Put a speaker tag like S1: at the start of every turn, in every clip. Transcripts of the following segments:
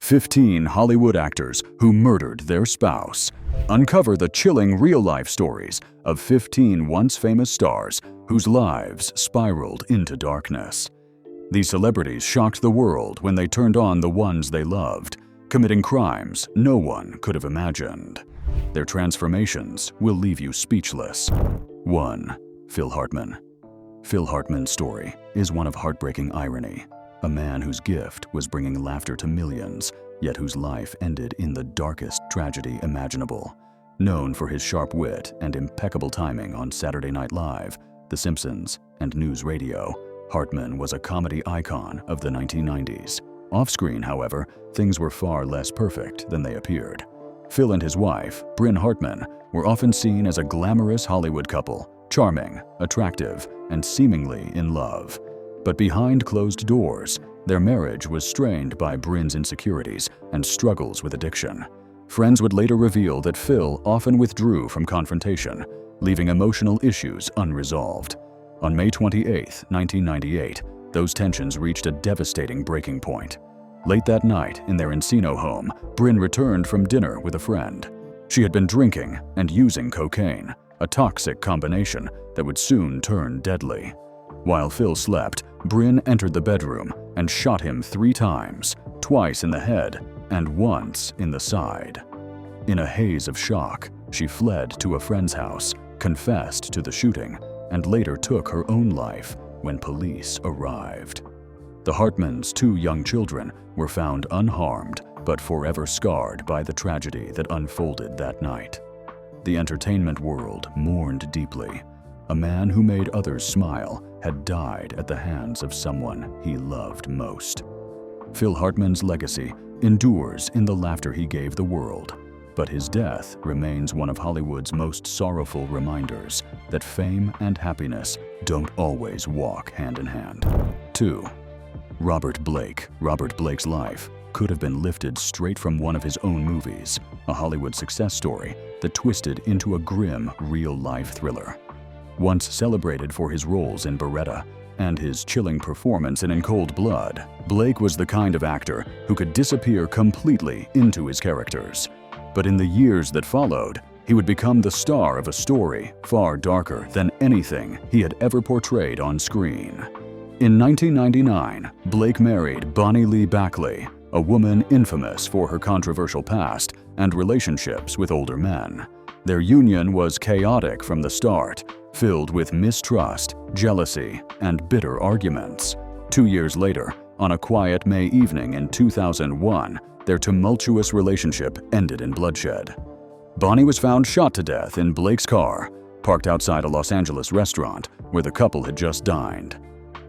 S1: 15 Hollywood actors who murdered their spouse. Uncover the chilling real-life stories of 15 once famous stars whose lives spiraled into darkness. These celebrities shocked the world when they turned on the ones they loved, committing crimes no one could have imagined. Their transformations will leave you speechless. 1. Phil Hartman. Phil Hartman's story is one of heartbreaking irony. A man whose gift was bringing laughter to millions, yet whose life ended in the darkest tragedy imaginable. Known for his sharp wit and impeccable timing on Saturday Night Live, The Simpsons, and News Radio, Hartman was a comedy icon of the 1990s. Off-screen, however, things were far less perfect than they appeared. Phil and his wife, Bryn Hartman, were often seen as a glamorous Hollywood couple, charming, attractive, and seemingly in love. But behind closed doors, their marriage was strained by Bryn's insecurities and struggles with addiction. Friends would later reveal that Phil often withdrew from confrontation, leaving emotional issues unresolved. On May 28, 1998, those tensions reached a devastating breaking point. Late that night, in their Encino home, Bryn returned from dinner with a friend. She had been drinking and using cocaine, a toxic combination that would soon turn deadly. While Phil slept, Bryn entered the bedroom and shot him 3 times, twice in the head and once in the side. In a haze of shock, she fled to a friend's house, confessed to the shooting, and later took her own life when police arrived. The Hartmans' 2 young children were found unharmed but forever scarred by the tragedy that unfolded that night. The entertainment world mourned deeply. A man who made others smile had died at the hands of someone he loved most. Phil Hartman's legacy endures in the laughter he gave the world, but his death remains one of Hollywood's most sorrowful reminders that fame and happiness don't always walk hand in hand. 2. Robert Blake. Robert Blake's life could have been lifted straight from one of his own movies, a Hollywood success story that twisted into a grim, real-life thriller. Once celebrated for his roles in Beretta and his chilling performance in Cold Blood, Blake was the kind of actor who could disappear completely into his characters. But in the years that followed, he would become the star of a story far darker than anything he had ever portrayed on screen. In 1999, Blake married Bonnie Lee Bakley, a woman infamous for her controversial past and relationships with older men. Their union was chaotic from the start, filled with mistrust, jealousy, and bitter arguments. 2 years later, on a quiet May evening in 2001, their tumultuous relationship ended in bloodshed. Bonnie was found shot to death in Blake's car, parked outside a Los Angeles restaurant where the couple had just dined.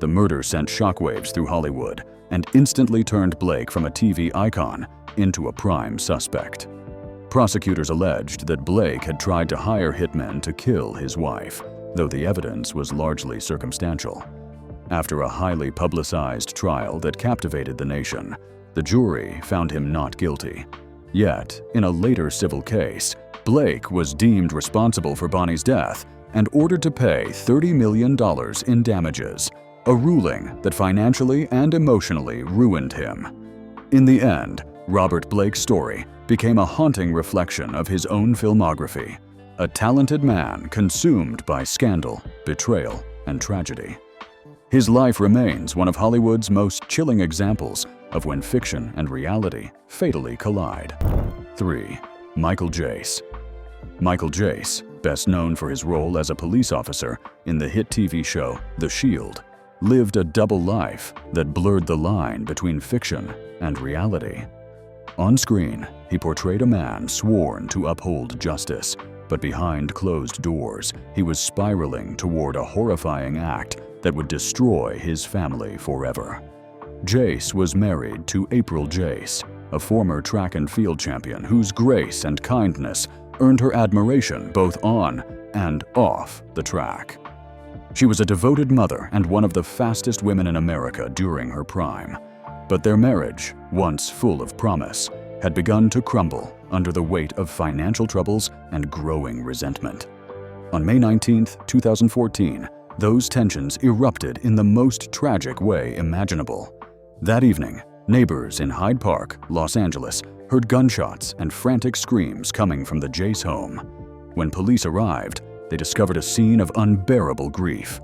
S1: The murder sent shockwaves through Hollywood and instantly turned Blake from a TV icon into a prime suspect. Prosecutors alleged that Blake had tried to hire hitmen to kill his wife, though the evidence was largely circumstantial. After a highly publicized trial that captivated the nation, the jury found him not guilty. Yet, in a later civil case, Blake was deemed responsible for Bonnie's death and ordered to pay $30 million in damages, a ruling that financially and emotionally ruined him. In the end, Robert Blake's story became a haunting reflection of his own filmography, a talented man consumed by scandal, betrayal, and tragedy. His life remains one of Hollywood's most chilling examples of when fiction and reality fatally collide. 3. Michael Jace. Michael Jace, best known for his role as a police officer in the hit TV show The Shield, lived a double life that blurred the line between fiction and reality. On screen, he portrayed a man sworn to uphold justice, but behind closed doors, he was spiraling toward a horrifying act that would destroy his family forever. Jace was married to April Jace, a former track and field champion whose grace and kindness earned her admiration both on and off the track. She was a devoted mother and one of the fastest women in America during her prime. But their marriage, once full of promise, had begun to crumble under the weight of financial troubles and growing resentment. On May 19, 2014, those tensions erupted in the most tragic way imaginable. That evening, Neighbors in Hyde Park, Los Angeles, heard gunshots and frantic screams coming from the Jace home. When police arrived, they discovered a scene of unbearable grief.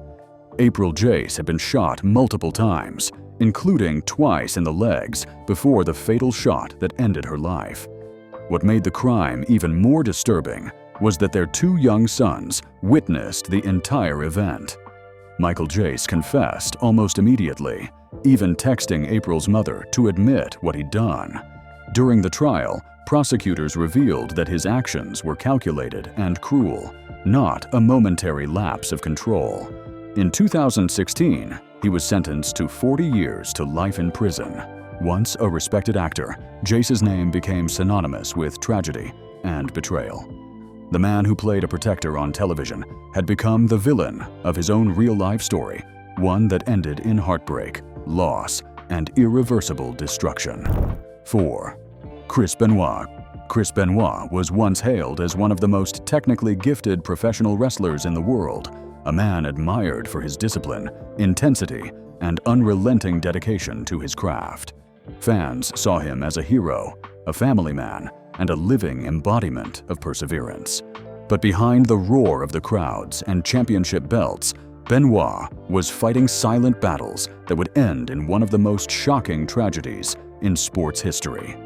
S1: April Jace had been shot multiple times, including twice in the legs before the fatal shot that ended her life. What made the crime even more disturbing was that their two young sons witnessed the entire event. Michael Jace confessed almost immediately, even texting April's mother to admit what he'd done. During the trial, prosecutors revealed that his actions were calculated and cruel, not a momentary lapse of control. In 2016, he was sentenced to 40 years to life in prison. Once a respected actor, Jace's name became synonymous with tragedy and betrayal. The man who played a protector on television had become the villain of his own real-life story, one that ended in heartbreak, loss, and irreversible destruction. 4. Chris Benoit. Chris Benoit was once hailed as one of the most technically gifted professional wrestlers in the world, a man admired for his discipline, intensity, and unrelenting dedication to his craft. Fans saw him as a hero, a family man, and a living embodiment of perseverance. But behind the roar of the crowds and championship belts, Benoit was fighting silent battles that would end in one of the most shocking tragedies in sports history.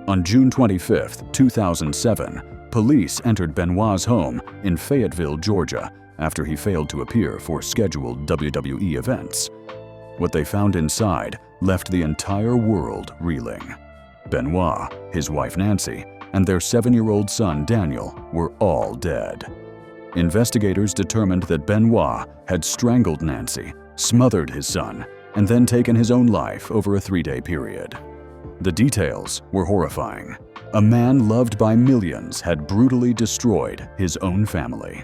S1: On June 25, 2007, police entered Benoit's home in Fayetteville, Georgia, after he failed to appear for scheduled WWE events. What they found inside left the entire world reeling. Benoit, his wife Nancy, and their 7-year-old son Daniel were all dead. Investigators determined that Benoit had strangled Nancy, smothered his son, and then taken his own life over a 3-day period. The details were horrifying. A man loved by millions had brutally destroyed his own family.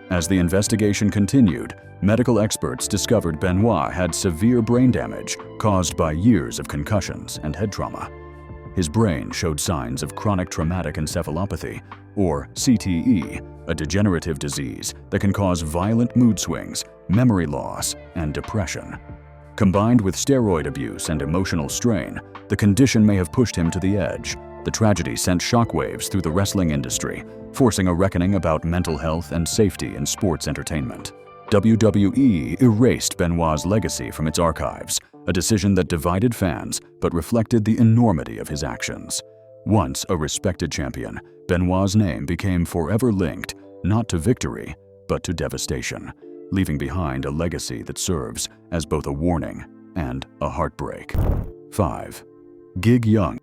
S1: As the investigation continued, medical experts discovered Benoit had severe brain damage caused by years of concussions and head trauma. His brain showed signs of chronic traumatic encephalopathy, or CTE, a degenerative disease that can cause violent mood swings, memory loss, and depression. Combined with steroid abuse and emotional strain, the condition may have pushed him to the edge. The tragedy sent shockwaves through the wrestling industry, forcing a reckoning about mental health and safety in sports entertainment. WWE erased Benoit's legacy from its archives, a decision that divided fans but reflected the enormity of his actions. Once a respected champion, Benoit's name became forever linked not to victory, but to devastation, leaving behind a legacy that serves as both a warning and a heartbreak. 5. Gig Young.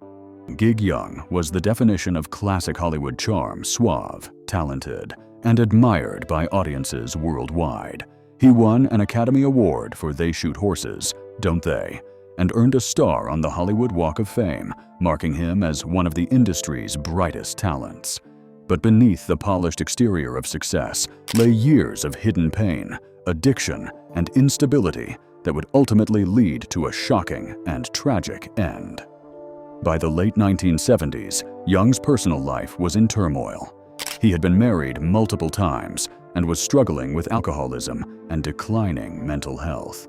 S1: Gig Young was the definition of classic Hollywood charm, suave, talented, and admired by audiences worldwide. He won an Academy Award for They Shoot Horses, Don't They?, and earned a star on the Hollywood Walk of Fame, marking him as one of the industry's brightest talents. But beneath the polished exterior of success lay years of hidden pain, addiction, and instability that would ultimately lead to a shocking and tragic end. By the late 1970s, Young's personal life was in turmoil. He had been married multiple times and was struggling with alcoholism and declining mental health.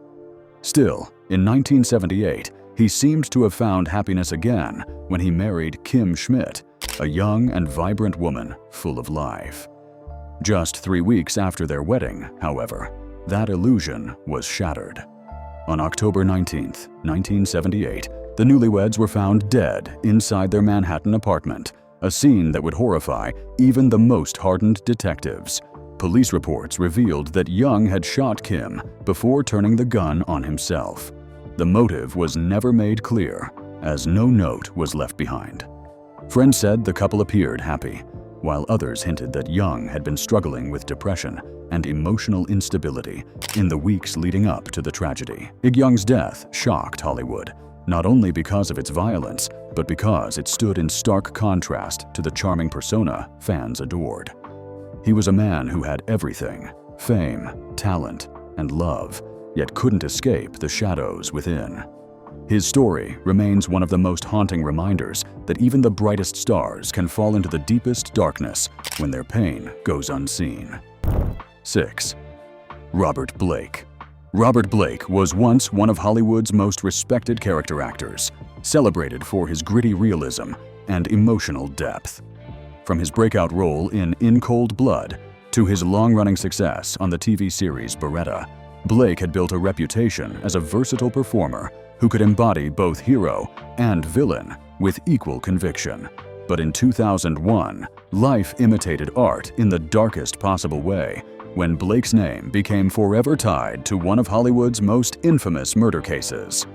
S1: Still, in 1978, he seemed to have found happiness again when he married Kim Schmidt, a young and vibrant woman full of life. Just 3 weeks after their wedding, however, that illusion was shattered. On October 19, 1978, the newlyweds were found dead inside their Manhattan apartment, a scene that would horrify even the most hardened detectives. Police reports revealed that Young had shot Kim before turning the gun on himself. The motive was never made clear, as no note was left behind. Friends said the couple appeared happy, while others hinted that Young had been struggling with depression and emotional instability in the weeks leading up to the tragedy. Gig Young's death shocked Hollywood, not only because of its violence, but because it stood in stark contrast to the charming persona fans adored. He was a man who had everything: fame, talent, and love, yet couldn't escape the shadows within. His story remains one of the most haunting reminders that even the brightest stars can fall into the deepest darkness when their pain goes unseen. 6. Robert Blake. Robert Blake was once one of Hollywood's most respected character actors, celebrated for his gritty realism and emotional depth. From his breakout role in Cold Blood to his long-running success on the TV series Baretta, Blake had built a reputation as a versatile performer who could embody both hero and villain with equal conviction. But in 2001, life imitated art in the darkest possible way when Blake's name became forever tied to one of Hollywood's most infamous murder cases.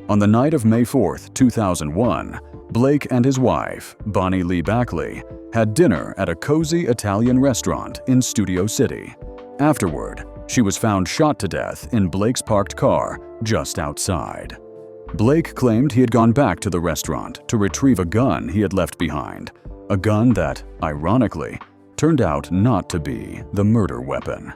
S1: On the night of May 4, 2001, Blake and his wife, Bonnie Lee Bakley, had dinner at a cozy Italian restaurant in Studio City. Afterward, she was found shot to death in Blake's parked car just outside. Blake claimed he had gone back to the restaurant to retrieve a gun he had left behind, a gun that, ironically, turned out not to be the murder weapon.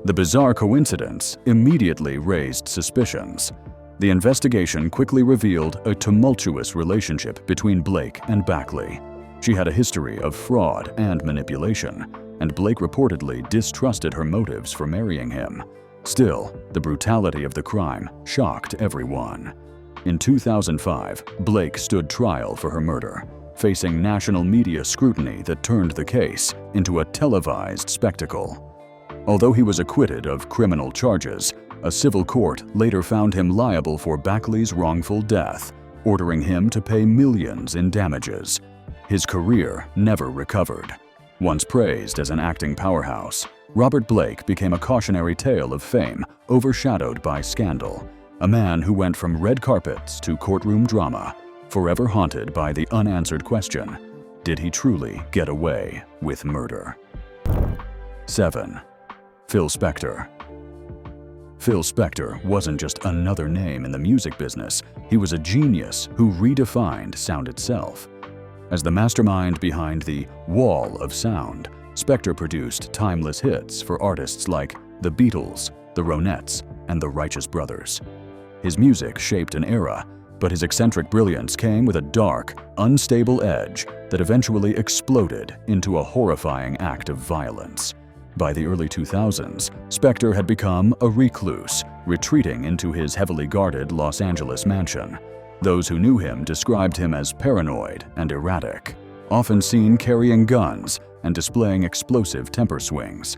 S1: The bizarre coincidence immediately raised suspicions. The investigation quickly revealed a tumultuous relationship between Blake and Bakley. She had a history of fraud and manipulation, and Blake reportedly distrusted her motives for marrying him. Still, the brutality of the crime shocked everyone. In 2005, Blake stood trial for her murder, facing national media scrutiny that turned the case into a televised spectacle. Although he was acquitted of criminal charges, a civil court later found him liable for Bakley's wrongful death, ordering him to pay millions in damages. His career never recovered. Once praised as an acting powerhouse, Robert Blake became a cautionary tale of fame overshadowed by scandal, a man who went from red carpets to courtroom drama, forever haunted by the unanswered question, did he truly get away with murder? 7. Phil Spector. Phil Spector wasn't just another name in the music business, he was a genius who redefined sound itself. As the mastermind behind the Wall of Sound, Spector produced timeless hits for artists like the Beatles, the Ronettes, and the Righteous Brothers. His music shaped an era, but his eccentric brilliance came with a dark, unstable edge that eventually exploded into a horrifying act of violence. By the early 2000s, Spector had become a recluse, retreating into his heavily guarded Los Angeles mansion. Those who knew him described him as paranoid and erratic, often seen carrying guns and displaying explosive temper swings.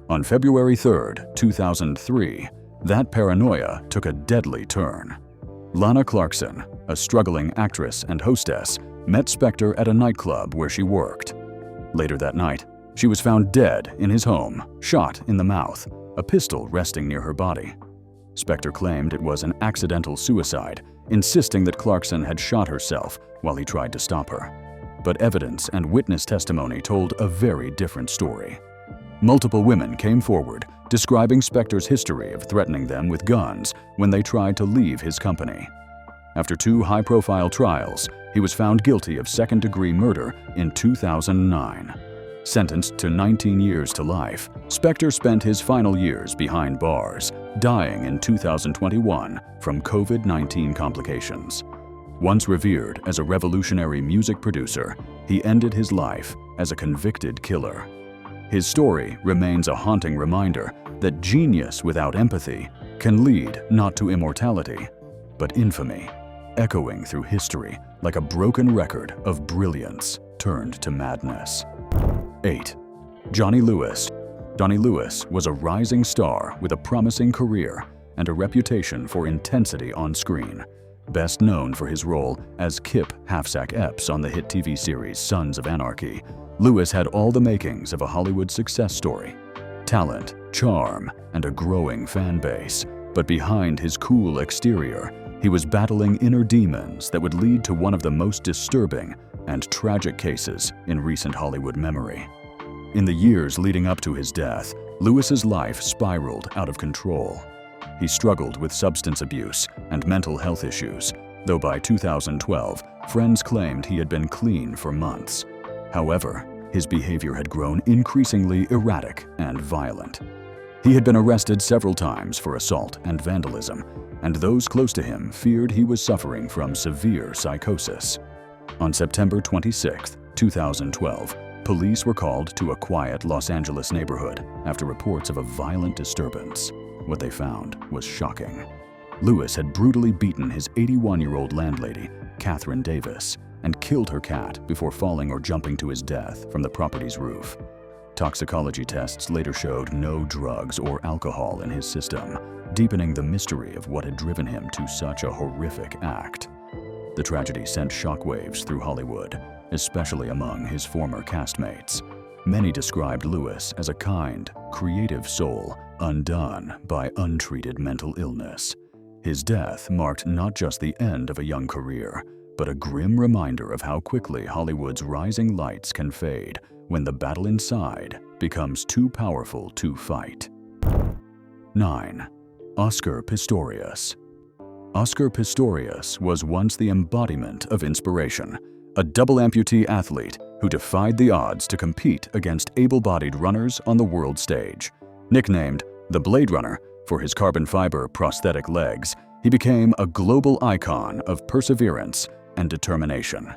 S1: On February 3, 2003, that paranoia took a deadly turn. Lana Clarkson, a struggling actress and hostess, met Spector at a nightclub where she worked. Later that night, she was found dead in his home, shot in the mouth, a pistol resting near her body. Spector claimed it was an accidental suicide, insisting that Clarkson had shot herself while he tried to stop her. But evidence and witness testimony told a very different story. Multiple women came forward, describing Spector's history of threatening them with guns when they tried to leave his company. After 2 high-profile trials, he was found guilty of second-degree murder in 2009. Sentenced to 19 years to life, Spector spent his final years behind bars, dying in 2021 from COVID-19 complications. Once revered as a revolutionary music producer, he ended his life as a convicted killer. His story remains a haunting reminder that genius without empathy can lead not to immortality, but infamy, echoing through history like a broken record of brilliance turned to madness. 8. Johnny Lewis. Johnny Lewis was a rising star with a promising career and a reputation for intensity on screen. Best known for his role as Kip Halfsack Epps on the hit TV series Sons of Anarchy, Lewis had all the makings of a Hollywood success story: talent, charm, and a growing fan base. But behind his cool exterior, he was battling inner demons that would lead to one of the most disturbing and tragic cases in recent Hollywood memory. In the years leading up to his death, Lewis's life spiraled out of control. He struggled with substance abuse and mental health issues, though by 2012, friends claimed he had been clean for months. However, his behavior had grown increasingly erratic and violent. He had been arrested several times for assault and vandalism, and those close to him feared he was suffering from severe psychosis. On September 26, 2012, police were called to a quiet Los Angeles neighborhood after reports of a violent disturbance. what they found was shocking. Lewis had brutally beaten his 81-year-old landlady, Catherine Davis, and killed her cat before falling or jumping to his death from the property's roof. Toxicology tests later showed no drugs or alcohol in his system, deepening the mystery of what had driven him to such a horrific act. The tragedy sent shockwaves through Hollywood, especially among his former castmates. Many described Lewis as a kind, creative soul undone by untreated mental illness. His death marked not just the end of a young career, but a grim reminder of how quickly Hollywood's rising lights can fade when the battle inside becomes too powerful to fight. 9. Oscar Pistorius. Oscar Pistorius was once the embodiment of inspiration, a double amputee athlete who defied the odds to compete against able-bodied runners on the world stage. Nicknamed the Blade Runner for his carbon fiber prosthetic legs, he became a global icon of perseverance and determination.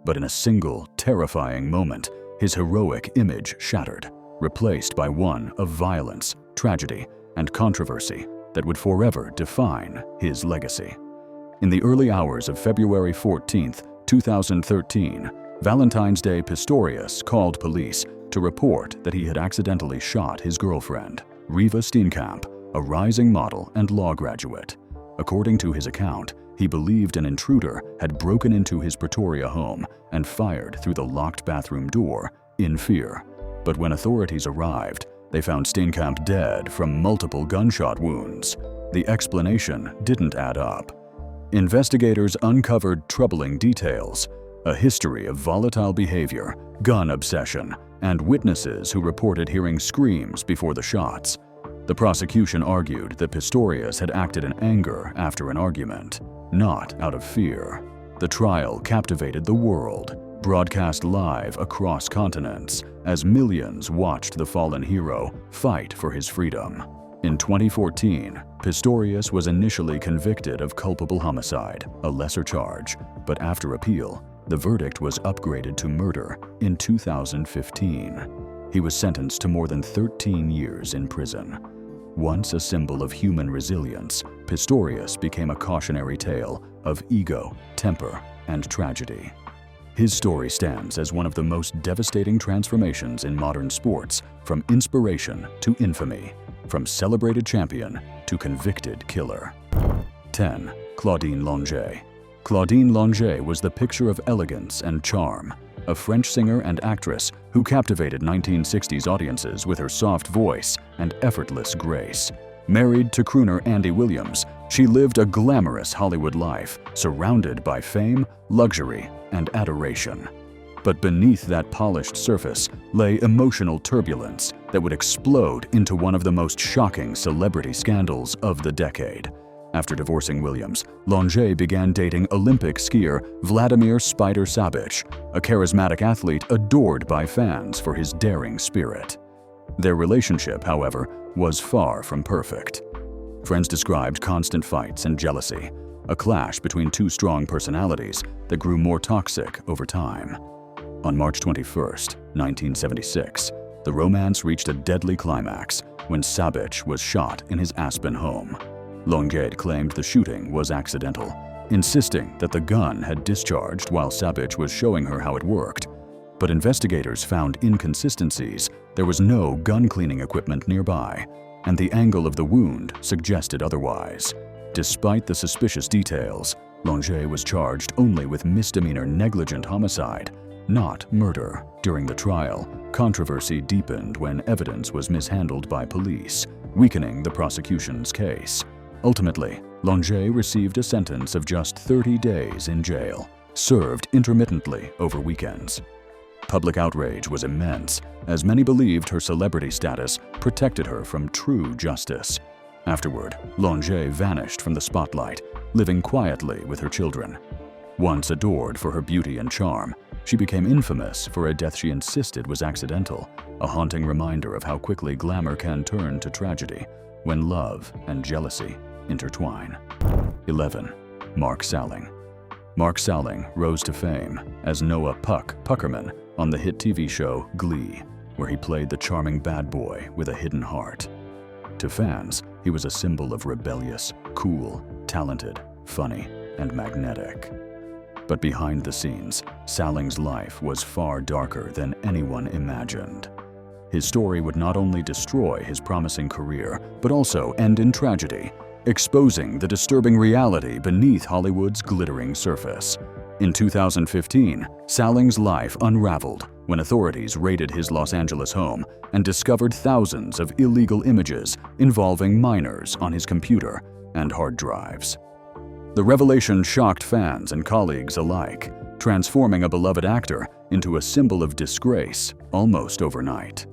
S1: But in a single, terrifying moment, his heroic image shattered, replaced by one of violence, tragedy, and controversy that would forever define his legacy. In the early hours of February 14, 2013, Valentine's Day Pistorius called police to report that he had accidentally shot his girlfriend, Reeva Steenkamp, a rising model and law graduate. According to his account, he believed an intruder had broken into his Pretoria home and fired through the locked bathroom door in fear. But when authorities arrived, they found Steenkamp dead from multiple gunshot wounds. The explanation didn't add up. Investigators uncovered troubling details: a history of volatile behavior, gun obsession, and witnesses who reported hearing screams before the shots. The prosecution argued that Pistorius had acted in anger after an argument, not out of fear. The trial captivated the world, broadcast live across continents, as millions watched the fallen hero fight for his freedom. In 2014, Pistorius was initially convicted of culpable homicide, a lesser charge, but after appeal, the verdict was upgraded to murder in 2015. He was sentenced to more than 13 years in prison. Once a symbol of human resilience, Pistorius became a cautionary tale of ego, temper, and tragedy. His story stands as one of the most devastating transformations in modern sports, from inspiration to infamy, from celebrated champion to convicted killer. 10. Claudine Longet. Claudine Longet was the picture of elegance and charm, a French singer and actress who captivated 1960s audiences with her soft voice and effortless grace. Married to crooner Andy Williams, she lived a glamorous Hollywood life, surrounded by fame, luxury, and adoration. But beneath that polished surface lay emotional turbulence that would explode into one of the most shocking celebrity scandals of the decade. After divorcing Williams, Longet began dating Olympic skier Vladimir "Spider" Sabic, a charismatic athlete adored by fans for his daring spirit. Their relationship, however, was far from perfect. Friends described constant fights and jealousy, a clash between two strong personalities that grew more toxic over time. On March 21, 1976, the romance reached a deadly climax when Sabic was shot in his Aspen home. Longet claimed the shooting was accidental, insisting that the gun had discharged while Sabic was showing her how it worked. But investigators found inconsistencies. There was no gun cleaning equipment nearby, and the angle of the wound suggested otherwise. Despite the suspicious details, Longet was charged only with misdemeanor negligent homicide, not murder. During the trial, controversy deepened when evidence was mishandled by police, weakening the prosecution's case. Ultimately, Longet received a sentence of just 30 days in jail, served intermittently over weekends. Public outrage was immense, as many believed her celebrity status protected her from true justice. Afterward, Longet vanished from the spotlight, living quietly with her children. Once adored for her beauty and charm, she became infamous for a death she insisted was accidental, a haunting reminder of how quickly glamour can turn to tragedy when love and jealousy intertwine. 11. Mark Salling. Mark Salling rose to fame as Noah "Puck" Puckerman on the hit TV show Glee, where he played the charming bad boy with a hidden heart. To fans, He was a symbol of rebellious, cool, talented, funny, and magnetic. But behind the scenes, Salling's life was far darker than anyone imagined. His story would not only destroy his promising career, but also end in tragedy, exposing the disturbing reality beneath Hollywood's glittering surface. In 2015, Salling's life unraveled when authorities raided his Los Angeles home and discovered thousands of illegal images involving minors on his computer and hard drives. The revelation shocked fans and colleagues alike, transforming a beloved actor into a symbol of disgrace almost overnight.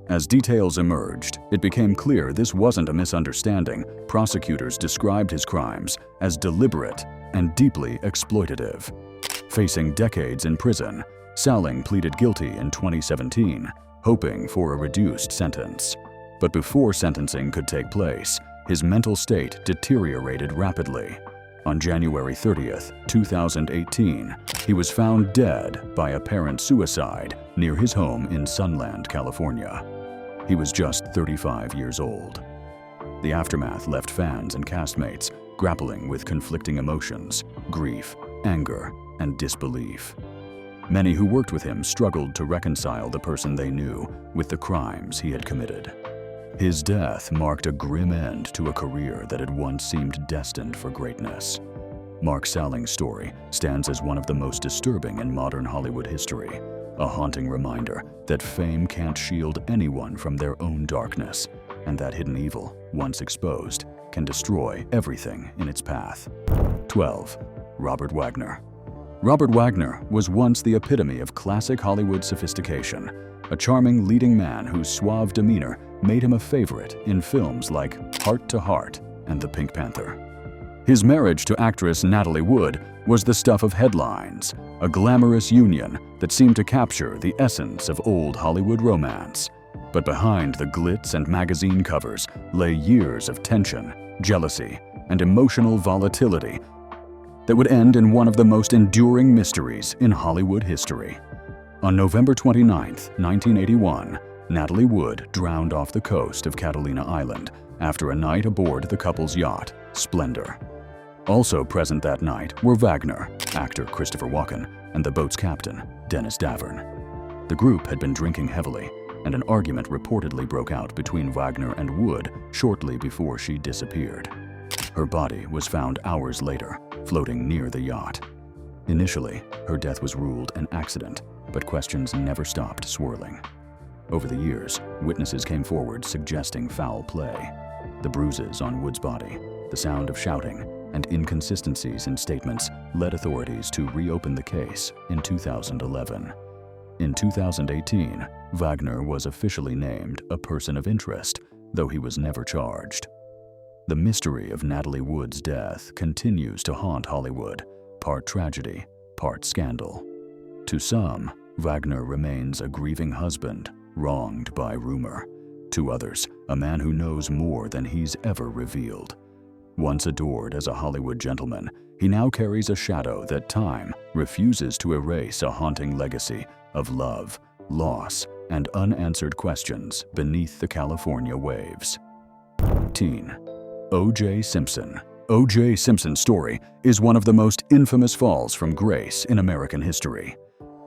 S1: As details emerged, it became clear this wasn't a misunderstanding. Prosecutors described his crimes as deliberate and deeply exploitative. Facing decades in prison, Salling pleaded guilty in 2017, hoping for a reduced sentence. But before sentencing could take place, his mental state deteriorated rapidly. On January 30th, 2018, he was found dead by apparent suicide near his home in Sunland, California. He was just 35 years old. The aftermath left fans and castmates grappling with conflicting emotions, grief, anger, and disbelief. Many who worked with him struggled to reconcile the person they knew with the crimes he had committed. His death marked a grim end to a career that had once seemed destined for greatness. Mark Salling's story stands as one of the most disturbing in modern Hollywood history, a haunting reminder that fame can't shield anyone from their own darkness, and that hidden evil, once exposed, can destroy everything in its path. 12. Robert Wagner. Robert Wagner was once the epitome of classic Hollywood sophistication, a charming leading man whose suave demeanor made him a favorite in films like Heart to Heart and The Pink Panther. His marriage to actress Natalie Wood was the stuff of headlines, a glamorous union that seemed to capture the essence of old Hollywood romance. But behind the glitz and magazine covers lay years of tension, jealousy, and emotional volatility that would end in one of the most enduring mysteries in Hollywood history. On November 29, 1981, Natalie Wood drowned off the coast of Catalina Island after a night aboard the couple's yacht, Splendor. Also present that night were Wagner, actor Christopher Walken, and the boat's captain, Dennis Davern. The group had been drinking heavily, and an argument reportedly broke out between Wagner and Wood shortly before she disappeared. Her body was found hours later, floating near the yacht. Initially, her death was ruled an accident, but questions never stopped swirling. Over the years, witnesses came forward suggesting foul play. The bruises on Wood's body, the sound of shouting, and inconsistencies in statements led authorities to reopen the case in 2011. In 2018, Wagner was officially named a person of interest, though he was never charged. The mystery of Natalie Wood's death continues to haunt Hollywood, part tragedy, part scandal. To some, Wagner remains a grieving husband, wronged by rumor. To others, a man who knows more than he's ever revealed. Once adored as a Hollywood gentleman, he now carries a shadow that time refuses to erase, a haunting legacy of love, loss, and unanswered questions beneath the California waves. 13. O.J. Simpson. O.J. Simpson's story is one of the most infamous falls from grace in American history.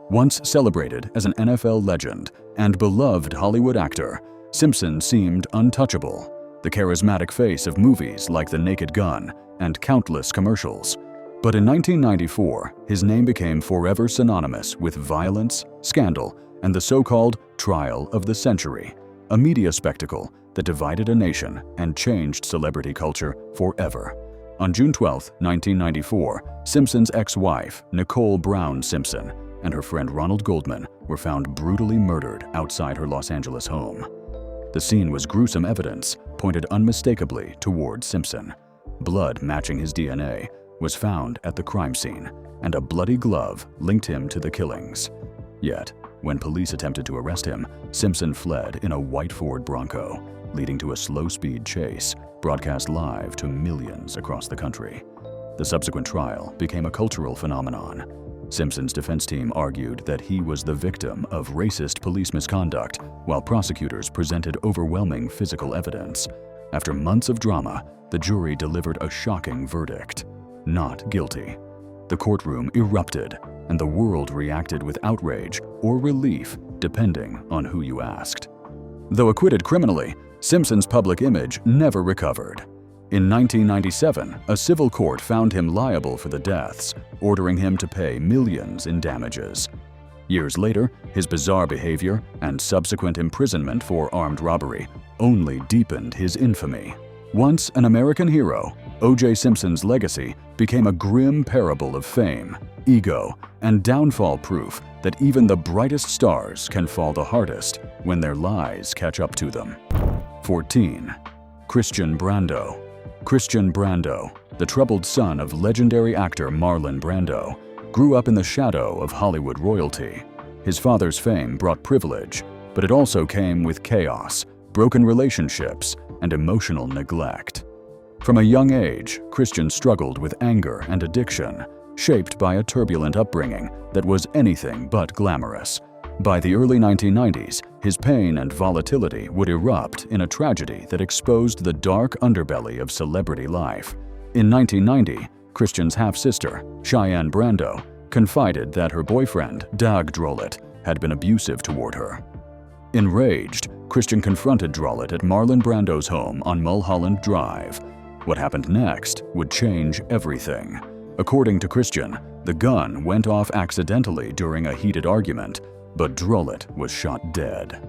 S1: Once celebrated as an NFL legend and beloved Hollywood actor, Simpson seemed untouchable, the charismatic face of movies like The Naked Gun and countless commercials. But in 1994, his name became forever synonymous with violence, scandal, and the so-called trial of the century, a media spectacle that divided a nation and changed celebrity culture forever. On June 12, 1994, Simpson's ex-wife, Nicole Brown Simpson, and her friend Ronald Goldman were found brutally murdered outside her Los Angeles home. The scene was gruesome evidence, pointed unmistakably toward Simpson. Blood matching his DNA was found at the crime scene, and a bloody glove linked him to the killings. Yet, when police attempted to arrest him, Simpson fled in a white Ford Bronco, leading to a slow-speed chase broadcast live to millions across the country. The subsequent trial became a cultural phenomenon. Simpson's defense team argued that he was the victim of racist police misconduct, while prosecutors presented overwhelming physical evidence. After months of drama, the jury delivered a shocking verdict: not guilty. The courtroom erupted, and the world reacted with outrage or relief, depending on who you asked. Though acquitted criminally, Simpson's public image never recovered. In 1997, a civil court found him liable for the deaths, ordering him to pay millions in damages. Years later, his bizarre behavior and subsequent imprisonment for armed robbery only deepened his infamy. Once an American hero, O.J. Simpson's legacy became a grim parable of fame, ego, and downfall, proof that even the brightest stars can fall the hardest when their lies catch up to them. 14. Christian Brando. Christian Brando, the troubled son of legendary actor Marlon Brando, grew up in the shadow of Hollywood royalty. His father's fame brought privilege, but it also came with chaos, broken relationships, and emotional neglect. From a young age, Christian struggled with anger and addiction, shaped by a turbulent upbringing that was anything but glamorous. By the early 1990s, his pain and volatility would erupt in a tragedy that exposed the dark underbelly of celebrity life. In 1990, Christian's half-sister, Cheyenne Brando, confided that her boyfriend, Doug Drolet, had been abusive toward her. Enraged, Christian confronted Drolet at Marlon Brando's home on Mulholland Drive. What happened next would change everything. According to Christian, the gun went off accidentally during a heated argument, but Drolet was shot dead.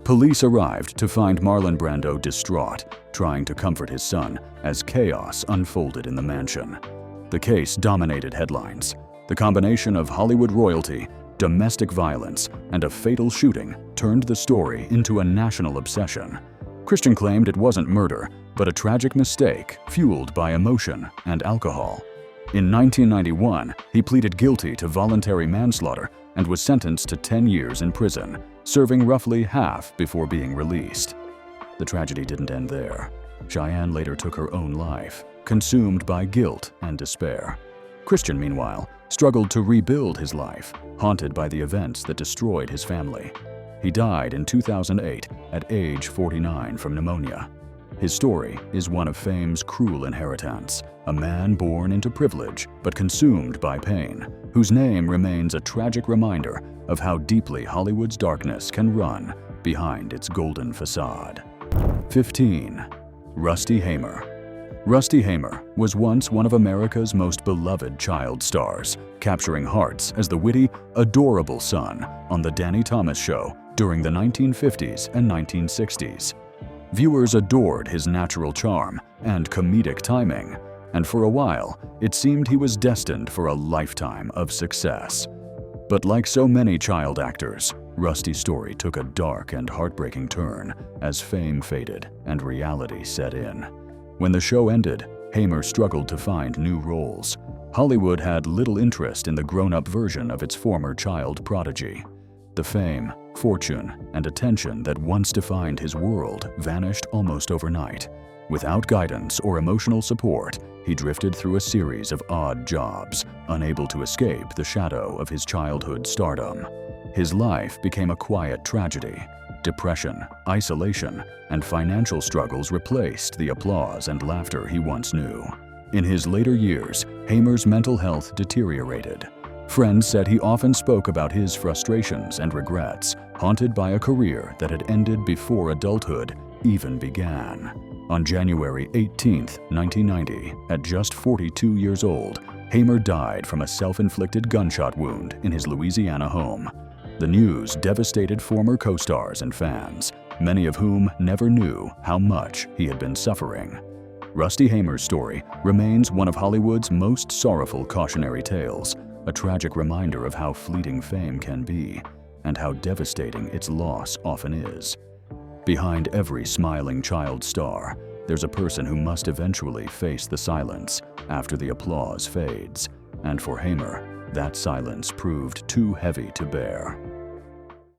S1: Police arrived to find Marlon Brando distraught, trying to comfort his son as chaos unfolded in the mansion. The case dominated headlines. The combination of Hollywood royalty, domestic violence, and a fatal shooting turned the story into a national obsession. Christian claimed it wasn't murder, but a tragic mistake fueled by emotion and alcohol. In 1991, he pleaded guilty to voluntary manslaughter and was sentenced to 10 years in prison, serving roughly half before being released. The tragedy didn't end there. Cheyenne later took her own life, consumed by guilt and despair. Christian, meanwhile, struggled to rebuild his life, haunted by the events that destroyed his family. He died in 2008 at age 49 from pneumonia. His story is one of fame's cruel inheritance, a man born into privilege but consumed by pain, whose name remains a tragic reminder of how deeply Hollywood's darkness can run behind its golden facade. 15. Rusty Hamer. Rusty Hamer was once one of America's most beloved child stars, capturing hearts as the witty, adorable son on The Danny Thomas Show during the 1950s and 1960s. Viewers adored his natural charm and comedic timing, and for a while, it seemed he was destined for a lifetime of success. But like so many child actors, Rusty's story took a dark and heartbreaking turn as fame faded and reality set in. When the show ended, Hamer struggled to find new roles. Hollywood had little interest in the grown-up version of its former child prodigy. The fame, fortune, and attention that once defined his world vanished almost overnight. Without guidance or emotional support, he drifted through a series of odd jobs, unable to escape the shadow of his childhood stardom. His life became a quiet tragedy. Depression, isolation, and financial struggles replaced the applause and laughter he once knew. In his later years, Hamer's mental health deteriorated. Friends said he often spoke about his frustrations and regrets, haunted by a career that had ended before adulthood even began. On January 18, 1990, at just 42 years old, Hamer died from a self-inflicted gunshot wound in his Louisiana home. The news devastated former co-stars and fans, many of whom never knew how much he had been suffering. Rusty Hamer's story remains one of Hollywood's most sorrowful cautionary tales, a tragic reminder of how fleeting fame can be and how devastating its loss often is. Behind every smiling child star, there's a person who must eventually face the silence after the applause fades, and for Hamer, that silence proved too heavy to bear.